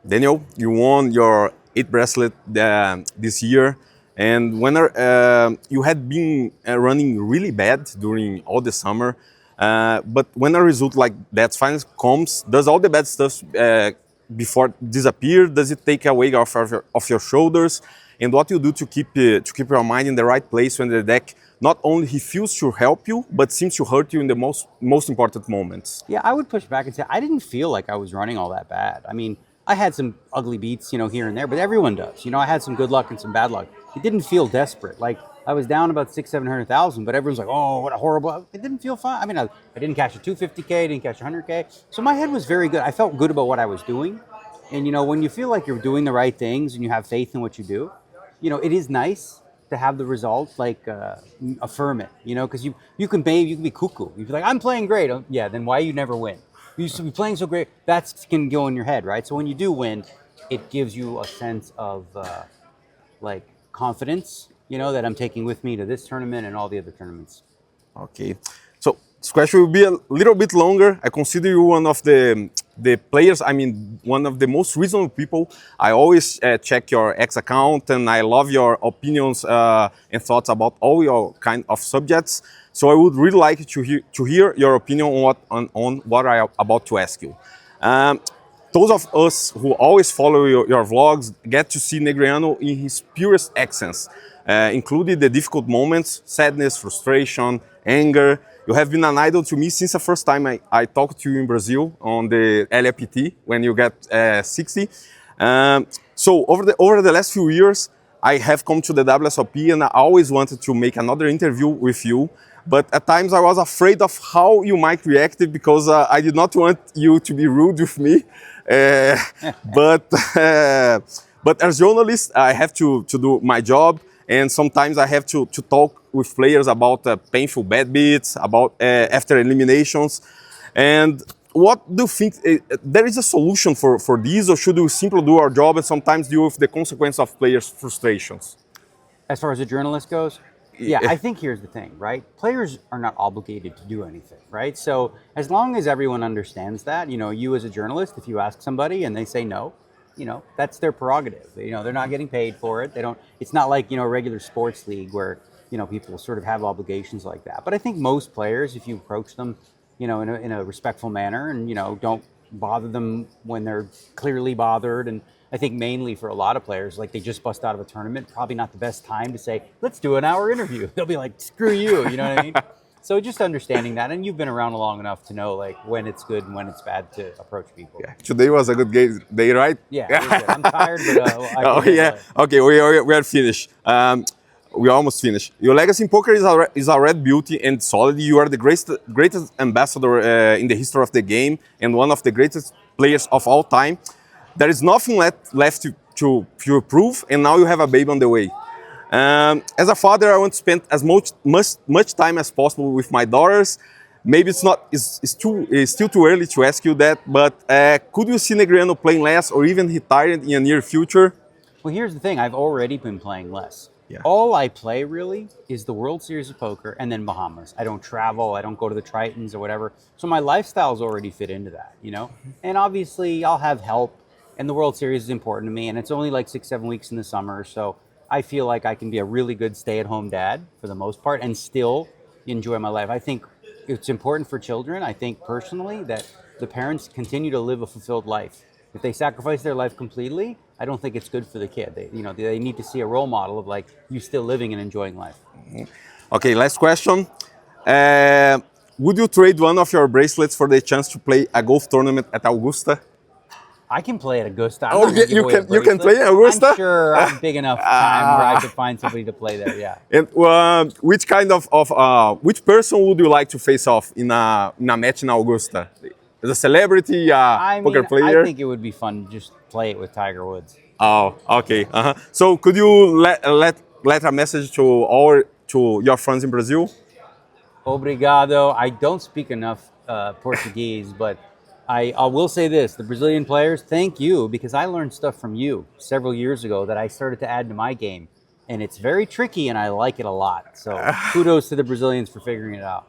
Daniel, you won your 8th bracelet this year, and when you had been running really bad during all the summer, but when a result like that finally comes, does all the bad stuff before disappear? Does it take away off your shoulders? And what you do to keep your mind in the right place when the deck not only refuses to help you, but seems to hurt you in the most important moments? Yeah, I would push back and say I didn't feel like I was running all that bad. I mean, I had some ugly beats, here and there, but everyone does. I had some good luck and some bad luck. It didn't feel desperate. Like I was down about 600,000-700,000, but everyone's like, "Oh, what a horrible!" It didn't feel fun. I mean, I didn't cash a 250K, didn't cash 100K, so my head was very good. I felt good about what I was doing, and when you feel like you're doing the right things and you have faith in what you do, it is nice to have the results affirm it. Because you can be cuckoo. You be like, "I'm playing great." Oh, yeah, then why you never win? You used to be playing so great. That can go in your head, right? So when you do win, it gives you a sense of confidence, that I'm taking with me to this tournament and all the other tournaments. Okay. So this question will be a little bit longer. I consider you one of the players, one of the most reasonable people. I always check your X account, and I love your opinions and thoughts about all your kind of subjects. So I would really like to hear your opinion on what I am about to ask you. Those of us who always follow your vlogs get to see Negreanu in his purest essence, including the difficult moments, sadness, frustration, anger. You have been an idol to me since the first time I talked to you in Brazil on the LAPT when you got 60. So over the last few years, I have come to the WSOP and I always wanted to make another interview with you. But at times I was afraid of how you might react because I did not want you to be rude with me. But as journalist, I have to do my job. And sometimes I have to talk with players about painful bad beats, about after eliminations. And what do you think, there is a solution for this, or should we simply do our job and sometimes deal with the consequence of players' frustrations? As far as a journalist goes? Yeah, I think here's the thing, right? Players are not obligated to do anything, right? So as long as everyone understands that, you as a journalist, if you ask somebody and they say no, that's their prerogative. They're not getting paid for it. It's not like, a regular sports league where, people sort of have obligations like that. But I think most players, if you approach them, in a respectful manner and, don't bother them when they're clearly bothered. And I think mainly for a lot of players, like they just bust out of a tournament, probably not the best time to say, let's do an hour interview. They'll be like, screw you, you know what I mean? So just understanding that, and you've been around long enough to know when it's good and when it's bad to approach people. Yeah. Today was a good day, right? Yeah, it was good. I'm tired, but Okay, we are finished. We almost finished. Your legacy in poker is already built and solid. You are the greatest ambassador in the history of the game and one of the greatest players of all time. There is nothing left to prove, and now you have a baby on the way. As a father, I want to spend as much time as possible with my daughters. Maybe it's still too early to ask you that, but could you see Negreanu playing less or even retired in the near future? Well, here's the thing. I've already been playing less. Yeah. All I play really is the World Series of Poker and then Bahamas. I don't travel. I don't go to the Tritons or whatever. So my lifestyle's already fit into that, And obviously, I'll have help. And the World Series is important to me. And it's only like 6-7 weeks in the summer. So I feel like I can be a really good stay-at-home dad for the most part and still enjoy my life. I think it's important for children. I think personally that the parents continue to live a fulfilled life. If they sacrifice their life completely, I don't think it's good for the kid. They need to see a role model of you still living and enjoying life. Okay, last question. Would you trade one of your bracelets for the chance to play a golf tournament at Augusta? I can play at Augusta. You can play at Augusta? I'm sure I'm big enough time where I could find somebody to play there, yeah. And which kind of which person would you like to face off in a match in Augusta? As a celebrity, poker player? I think it would be fun to just play it with Tiger Woods. Oh, okay. So could you let a message to your friends in Brazil? Obrigado. I don't speak enough Portuguese, but I will say this, the Brazilian players, thank you, because I learned stuff from you several years ago that I started to add to my game. And it's very tricky, and I like it a lot. So kudos to the Brazilians for figuring it out.